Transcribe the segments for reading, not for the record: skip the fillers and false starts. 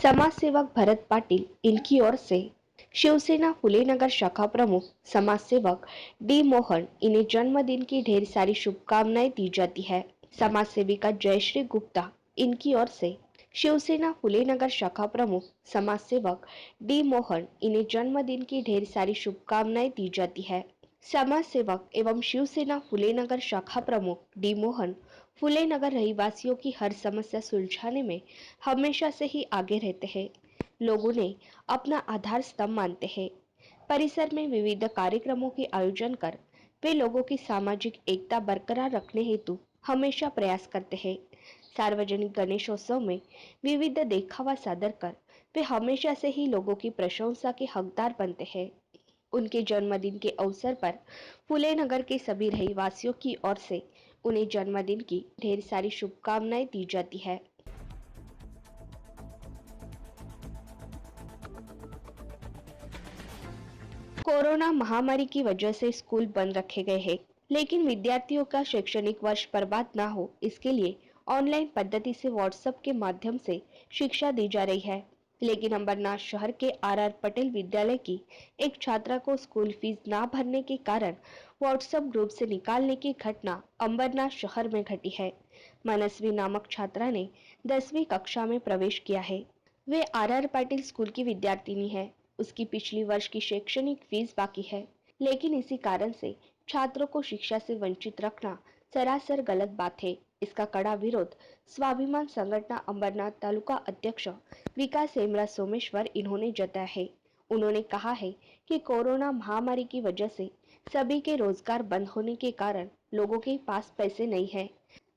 समाज सेवक भरत पाटिल इनकी ओर से शिवसेना फुलेनगर शाखा प्रमुख समाज सेवक डी मोहन इन्हें जन्मदिन की ढेर सारी शुभकामनाएं दी जाती है। समाज सेविका जयश्री गुप्ता इनकी ओर से शिवसेना फुलेनगर शाखा प्रमुख समाज सेवक डी मोहन इन्हें जन्मदिन की ढेर सारी शुभकामनाएं दी जाती है। समाज सेवक एवं शिवसेना फुलेनगर शाखा प्रमुख डी मोहन फुलेनगर रहवासियों की हर समस्या सुलझाने में हमेशा से ही आगे रहते हैं। लोगों ने अपना आधार स्तंभ मानते हैं। परिसर में विविध कार्यक्रमों के आयोजन कर वे लोगों की सामाजिक एकता बरकरार रखने हेतु हमेशा प्रयास करते हैं। सार्वजनिक गणेशोत्सव में विविध देखावा सादर कर वे हमेशा से ही लोगों की प्रशंसा के हकदार बनते हैं। उनके जन्मदिन के अवसर पर फुले नगर के सभी रहवासियों की ओर से उन्हें जन्मदिन की ढेर सारी शुभकामनाएं दी जाती है। कोरोना महामारी की वजह से स्कूल बंद रखे गए हैं, लेकिन विद्यार्थियों का शैक्षणिक वर्ष बर्बाद ना हो इसके लिए ऑनलाइन पद्धति से व्हाट्सएप के माध्यम से शिक्षा दी जा रही है। लेकिन अंबरनाथ शहर के आर पटेल विद्यालय की एक छात्रा को स्कूल फीस ना भरने के कारण व्हाट्सएप ग्रुप से निकालने की घटना अंबरनाथ शहर में घटी है। मनस्वी नामक छात्रा ने 10वीं कक्षा में प्रवेश किया है। वे आर पाटिल स्कूल की विद्यार्थिनी है। उसकी पिछली वर्ष की शैक्षणिक फीस बाकी है, लेकिन इसी कारण से छात्रों को शिक्षा से वंचित रखना सरासर गलत बात है। इसका कड़ा विरोध स्वाभिमान संगठन अंबरनाथ तालुका अध्यक्ष विकास हेमराज सोमेश्वर इन्होंने जताया है। उन्होंने कहा है कि कोरोना महामारी की वजह से सभी के रोजगार बंद होने के कारण लोगों के पास पैसे नहीं है।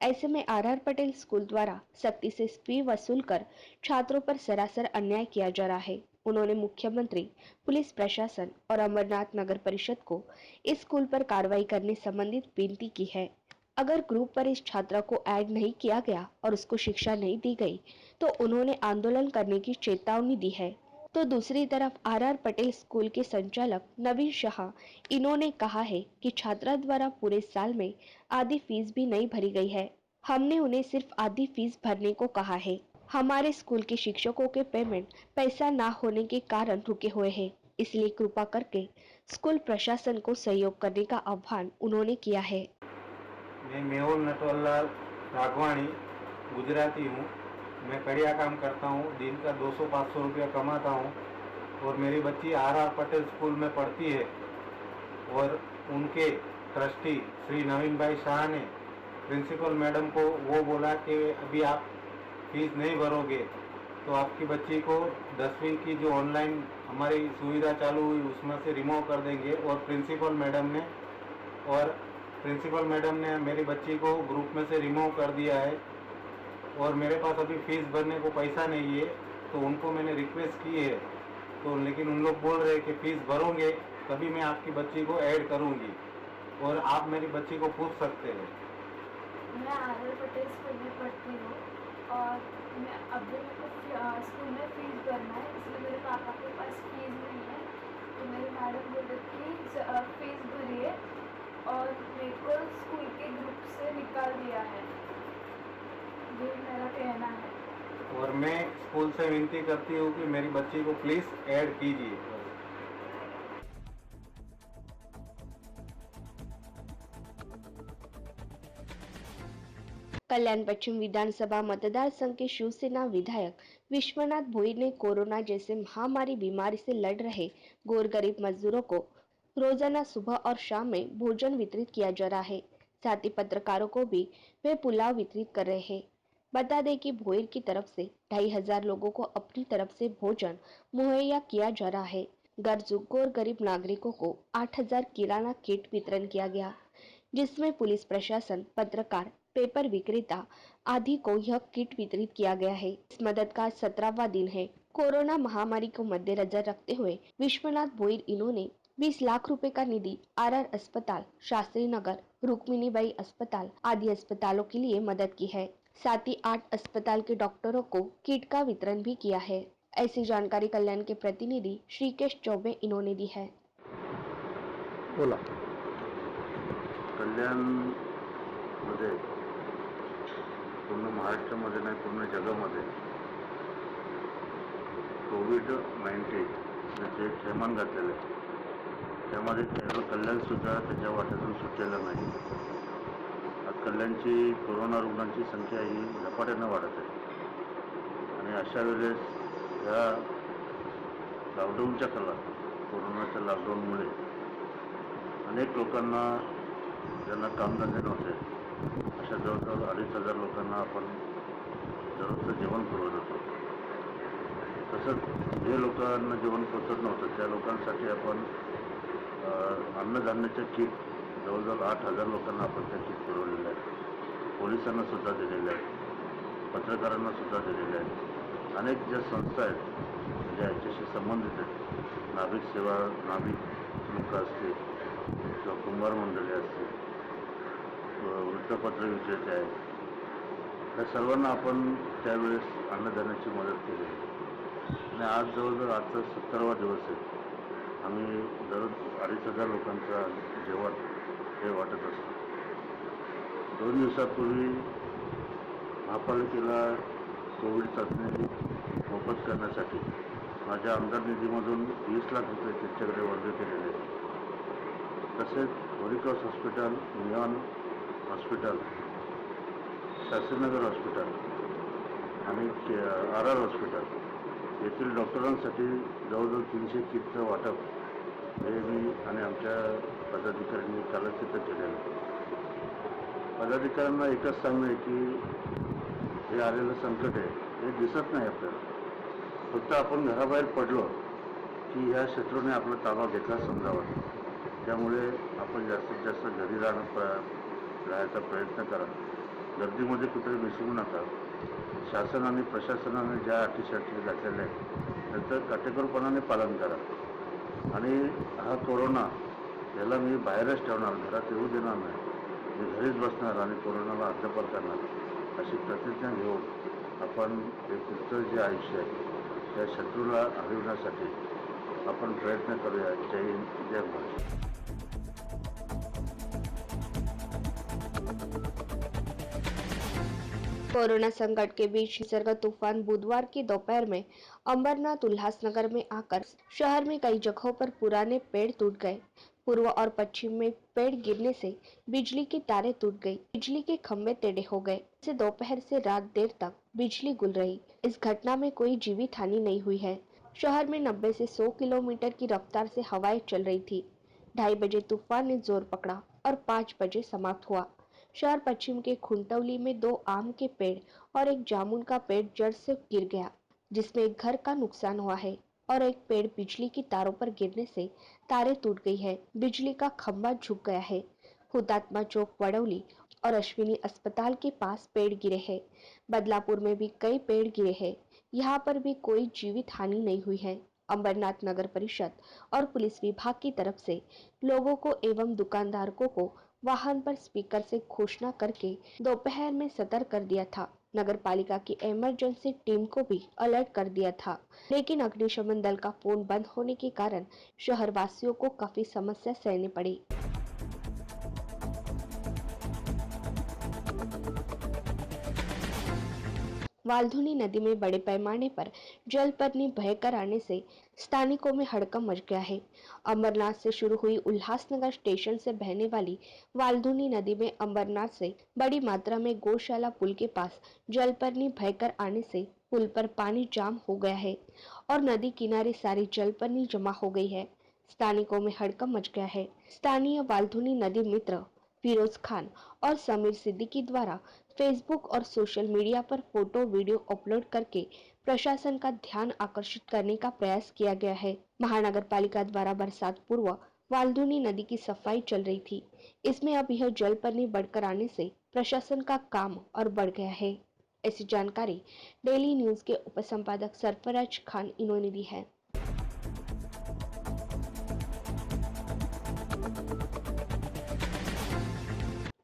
ऐसे में आर पटेल स्कूल द्वारा सख्ती से फी वसूल कर छात्रों पर सरासर अन्याय किया जा रहा है। उन्होंने मुख्यमंत्री, पुलिस प्रशासन और अमरनाथ नगर परिषद को इस स्कूल पर कार्रवाई करने संबंधित विनती की है। अगर ग्रुप पर इस छात्रा को ऐड नहीं किया गया और उसको शिक्षा नहीं दी गई, तो उन्होंने आंदोलन करने की चेतावनी दी है। तो दूसरी तरफ आर पटेल स्कूल के संचालक नवीन शाह इन्होंने कहा है कि छात्रा द्वारा पूरे साल में आधी फीस भी नहीं भरी गई है। हमने उन्हें सिर्फ आधी फीस भरने को कहा है। हमारे स्कूल के शिक्षकों के पेमेंट पैसा ना होने के कारण रुके हुए हैं, इसलिए कृपा करके स्कूल प्रशासन को सहयोग करने का आह्वान उन्होंने किया है। मैं मेहुल नटवरलाल राघवानी गुजराती हूँ। मैं कड़िया काम करता हूँ, दिन का 200-500 रुपया कमाता हूँ और मेरी बच्ची आर पटेल स्कूल में पढ़ती है। और उनके ट्रस्टी श्री नवीन भाई शाह ने प्रिंसिपल मैडम को वो बोला कि अभी आप फीस नहीं भरोगे तो आपकी बच्ची को 10वीं की जो ऑनलाइन हमारी सुविधा चालू हुई उसमें से रिमूव कर देंगे। और प्रिंसिपल मैडम ने मेरी बच्ची को ग्रुप में से रिमूव कर दिया है और मेरे पास अभी फीस भरने को पैसा नहीं है। तो उनको मैंने रिक्वेस्ट की है, तो लेकिन उन लोग बोल रहे हैं कि फीस भरोगे तभी मैं आपकी बच्ची को ऐड करूंगी और आप मेरी बच्ची को पूछ सकते हैं। मैं आर पटेल स्कूल में पढ़ती हूँ और मैं अभी मेरे को स्कूल में फ़ीस भरना है, इसलिए मेरे पापा के पास फीस नहीं है। तो मेरी मैडम बोले कि फ़ीस भरिए और मेरे को स्कूल के ग्रुप से निकाल दिया है, ये मेरा कहना है। और मैं स्कूल से विनती करती हूँ कि मेरी बच्ची को प्लीज़ ऐड कीजिए। कल्याण पश्चिम विधानसभा मतदार संघ के शिवसेना विधायक विश्वनाथ भोईर ने कोरोना जैसे महामारी बीमारी से लड़ रहे गौर गरीब मजदूरों को रोजाना सुबह और शाम में भोजन वितरित किया जा रहा है। साथ ही पत्रकारों को भी वे पुलाव वितरित कर रहे हैं। बता दें कि भोईर की तरफ से 2500 लोगों को अपनी तरफ से भोजन मुहैया किया जा रहा है। गौर गरीब नागरिकों को 8000 किराना किट वितरण किया गया, जिसमें पुलिस प्रशासन, पत्रकार, पेपर विक्रेता आदि को यह किट वितरित किया गया है। इस मदद का 17वां दिन है। कोरोना महामारी को मद्देनजर रखते हुए विश्वनाथ भोईर इन्होंने 20 लाख रुपए का निधि आर अस्पताल, शास्त्री नगर, रुक्मिणीबाई अस्पताल आदि अस्पतालों के लिए मदद की है। साथ ही 8 अस्पताल के डॉक्टरों को किट का वितरण भी किया है। ऐसी जानकारी कल्याण के प्रतिनिधि श्रीकेश चौबे इन्होंने दी है। बोला कल्याण मध्ये पूर्ण महाराष्ट्रामध्ये नाही पूर्ण जगामध्ये कोविड-19 जे थैमान घातलेलं आहे त्यामध्ये कल्याणसुद्धा त्याच्या वाट्यातून सुटलेलं नाही. आज कल्याणची कोरोना रुग्णांची संख्या ही झपाट्यानं वाढत आहे आणि अशा वेळेस ह्या लॉकडाऊनच्या काळात कोरोनाच्या लॉकडाऊनमुळे अनेक लोकांना ज्यांना कामधंदे नव्हते अशा जवळजवळ 2,500 लोकांना आपण दररोजचं जेवण पुरवत होतो. तसंच जे लोकांना जेवण पोचत नव्हतं त्या लोकांसाठी आपण अन्नधान्याचे किट जवळजवळ 8,000 लोकांना आपण त्या किट पुरवलेले आहेत. पोलिसांना सुद्धा दिलेले आहेत, पत्रकारांना सुद्धा दिलेले आहेत. अनेक ज्या संस्था आहेत ज्या याच्याशी संबंधित आहेत, नाभिक सेवा, नाभिक लोक असतील किंवा कुंभार मंडळी असतील, वृत्तपत्र विक्रेते आहेत, त्या सर्वांना आपण त्यावेळेस अन्नधान्याची मदत केली आणि आज जवळजवळ आजचा 70वा दिवस आहे. आम्ही दररोज 2,500 लोकांचं जेवण हे वाटत असतो. 2 दिवसापूर्वी महापालिकेला कोविड चाचणी मोफत करण्यासाठी माझ्या आमदार निधीमधून 20 लाख रुपये त्यांच्याकडे वर्ग केलेले आहेत. तसेच Holy Cross hospital, Neon hospital, Shastrinagar hospital आणि RR हॉस्पिटल येथील डॉक्टरांसाठी जवळजवळ 300 किटचं वाटप हे मी आणि आमच्या पदाधिकाऱ्यांनी कालच तिथं केलेलं आहे. पदाधिकाऱ्यांना एकच सांगणं आहे की हे आलेलं संकट आहे हे दिसत नाही आपल्याला. फक्त आपण घराबाहेर पडलो की ह्या शत्रूने आपला ताबा घेतला समजावा. त्यामुळे आपण जास्तीत जास्त घरी राहायचा प्रयत्न करा. गर्दीमध्ये कुठे मिसळू नका. शासन आणि प्रशासनाने ज्या अटीशर्ती घातलेल्या आहेत त्याचं काटेकोरपणाने पालन करा. आणि हा कोरोना याला मी बाहेरच ठेवणार, घरात येऊ देणार नाही. मी घरीच बसणार आणि कोरोनाला हद्दपार करणार अशी प्रतिज्ञा घेऊन आपण हे पुढचं जे आयुष्य आहे त्या शत्रूला हरवण्यासाठी आपण प्रयत्न करूया. जय हिंद, जय महाराष्ट्र. कोरोना संकट के बीच निसर्ग तूफान बुधवार की दोपहर में अंबरनाथ उल्लासनगर में आकर शहर में कई जगहों पर पुराने पेड़ टूट गए। पूर्व और पश्चिम में पेड़ गिरने से बिजली की तारें टूट गई, बिजली के खंभे टेढ़े हो गए, इससे दोपहर से रात देर तक बिजली गुल रही। इस घटना में कोई जीवित हानि नहीं हुई है। शहर में 90 से 100 किलोमीटर की रफ्तार से हवाएं चल रही थी। 2:30 बजे तूफान ने जोर पकड़ा और 5 बजे समाप्त हुआ। शहर पश्चिम के खुंटौली में 2 आम के पेड़ और एक जामुन का पेड़ जड़ से गिर गया, जिसमें एक घर का नुकसान हुआ है और एक पेड़ बिजली की तारों पर गिरने से तारें टूट गई है। बिजली का खंभा झुक गया है। हुतात्मा चौक, वड़ौली और अश्विनी अस्पताल के पास पेड़ गिरे हैं। बदलापुर में भी कई पेड़ गिरे हैं। यहाँ पर भी कोई जीवित हानि नहीं हुई है। अंबरनाथ नगर परिषद और पुलिस विभाग की तरफ से लोगों को एवं दुकानदारों को वाहन पर स्पीकर से घोषणा करके दोपहर में सतर्क कर दिया था। नगर पालिका की इमरजेंसी टीम को भी अलर्ट कर दिया था, लेकिन अग्निशमन दल का फोन बंद होने के कारण शहर वासियों को काफी समस्या सहनी पड़ी। वाल्धुनी नदी में बड़े पैमाने पर जलपर्णी बहकर आने से स्थानिकों में हड़कंप मच गया है। अंबरनाथ से शुरू हुई उल्लासनगर स्टेशन से बहने वाली वाल्धुनी नदी में अंबरनाथ से बड़ी मात्रा में गौशाला पुल के पास जलपर्णी बहकर आने से पुल पर पानी जाम हो गया है और नदी किनारे सारी जलपर्णी जमा हो गई है। स्थानिकों में हड़कंप मच गया है। स्थानीय वाल्धुनी नदी मित्र फिरोज खान और समीर सिद्दीकी द्वारा फेसबुक और सोशल मीडिया पर फोटो वीडियो अपलोड करके प्रशासन का ध्यान आकर्षित करने का प्रयास किया गया है। महानगर पालिका द्वारा बरसात पूर्व वाल्धुनी नदी की सफाई चल रही थी। इसमें अब यह जलपर्णी बढ़कर आने से प्रशासन का काम और बढ़ गया है। ऐसी जानकारी डेली न्यूज के उपसंपादक सरफराज खान इन्होंने दी है।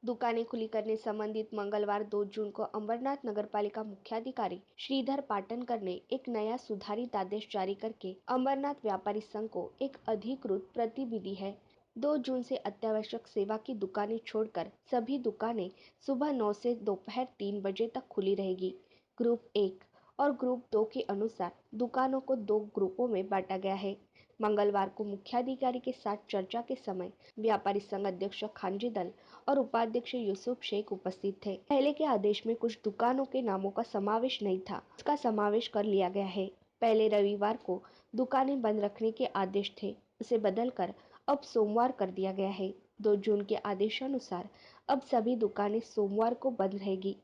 दुकानें खुली करने संबंधित मंगलवार 2 जून को अंबरनाथ नगरपालिका मुख्याधिकारी श्रीधर पाटनकर ने एक नया सुधारित आदेश जारी करके अंबरनाथ व्यापारी संघ को एक अधिकृत प्रतिविधि है। 2 जून से अत्यावश्यक सेवा की दुकानें छोड़कर सभी दुकानें सुबह 9 से दोपहर 3 बजे तक खुली रहेगी। ग्रुप 1 और ग्रुप 2 के अनुसार दुकानों को 2 ग्रुपों में बांटा गया है। मंगलवार को मुख्याधिकारी के साथ चर्चा के समय व्यापारी संघ अध्यक्ष खांजी दल और उपाध्यक्ष यूसुफ शेख उपस्थित थे। पहले के आदेश में कुछ दुकानों के नामों का समावेश नहीं था, इसका समावेश कर लिया गया है। पहले रविवार को दुकानें बंद रखने के आदेश थे, उसे बदलकर अब सोमवार कर दिया गया है। 2 जून के आदेशानुसार अब सभी दुकानें सोमवार को बंद रहेगी।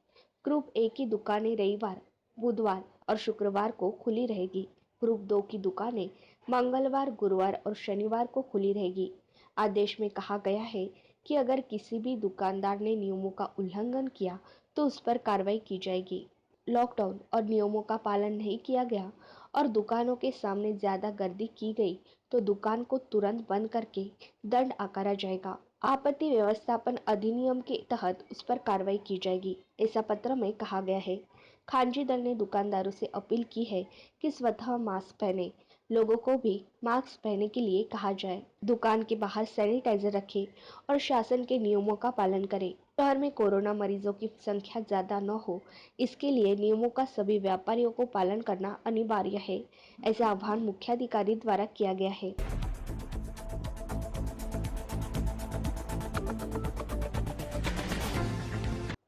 ग्रुप ए की दुकानें रविवार, बुधवार और शुक्रवार को खुली रहेगी। ग्रुप 2 की दुकानें मंगलवार, गुरुवार और शनिवार को खुली रहेगी। आदेश में कहा गया है कि अगर किसी भी दुकानदार ने नियमों का उल्लंघन किया तो उस पर कार्रवाई की जाएगी। लॉकडाउन और नियमों का पालन नहीं किया गया और दुकानों के सामने ज़्यादा गर्दी की गई तो दुकान को तुरंत बंद करके दंड आकारा जाएगा। आपत्ति व्यवस्थापन अधिनियम के तहत उस पर कार्रवाई की जाएगी, ऐसा पत्र में कहा गया है। खांजी दल ने दुकानदारों से अपील की है कि स्वतः मास्क पहने, लोगों को भी मास्क पहनने के लिए कहा जाए, दुकान के बाहर सैनिटाइजर रखें और शासन के नियमों का पालन करें। शहर में कोरोना मरीजों की संख्या ज्यादा न हो, इसके लिए नियमों का सभी व्यापारियों को पालन करना अनिवार्य है, ऐसा आह्वान मुख्याधिकारी द्वारा किया गया है।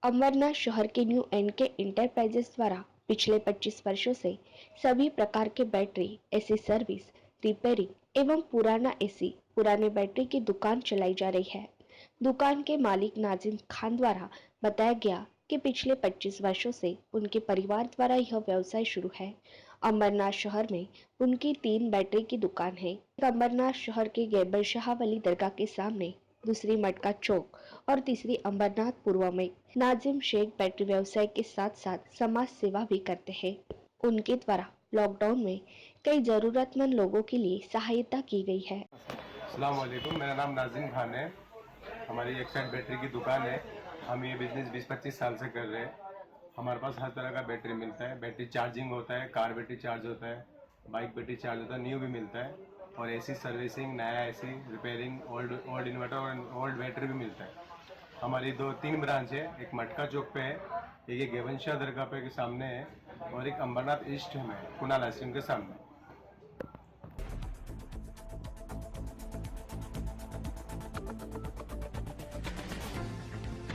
अमरनाथ शहर के न्यू एनके इंटरप्राइजेस द्वारा पिछले 25 वर्षों से सभी प्रकार के बैटरी, एसी सर्विस, रिपेयरिंग एवं पुराने बैटरी की दुकान चलाई जा रही है। दुकान के मालिक नाजिम खान द्वारा बताया गया कि पिछले 25 वर्षों से उनके परिवार द्वारा यह व्यवसाय शुरू है। अमरनाथ शहर में उनकी 3 बैटरी की दुकान है। एक अमरनाथ शहर के गैबर शाह वली दरगाह के सामने, दूसरी मटका चौक और तीसरी अमरनाथपुर में। नाजिम शेख बैटरी व्यवसाय के साथ साथ समाज सेवा भी करते हैं। उनके द्वारा लॉकडाउन में कई जरूरतमंद लोगों के लिए सहायता की गई है। अस्सलाम वालेकुम, मेरा नाम नाजिम खान है। हमारी एक्साइड बैटरी की दुकान है। हम ये बिजनेस 20-25 साल से कर रहे हैं। हमारे पास हर तरह का बैटरी मिलता है। बैटरी चार्जिंग होता है, कार बैटरी चार्ज होता है, बाइक बैटरी चार्ज होता है, न्यू भी मिलता है और एसी सर्विसिंग, नया एसी रिपेयरिंग, ओल्ड इन्वर्टर और ओल्ड बैटरी भी मिलता है। हमारी 2-3 ब्रांच है, एक मटका चौक पे है, एक ये गेवन शाह दरगाह पे के सामने है और एक अम्बरनाथ ईस्ट में कुणाल आइसक्रीम के सामने।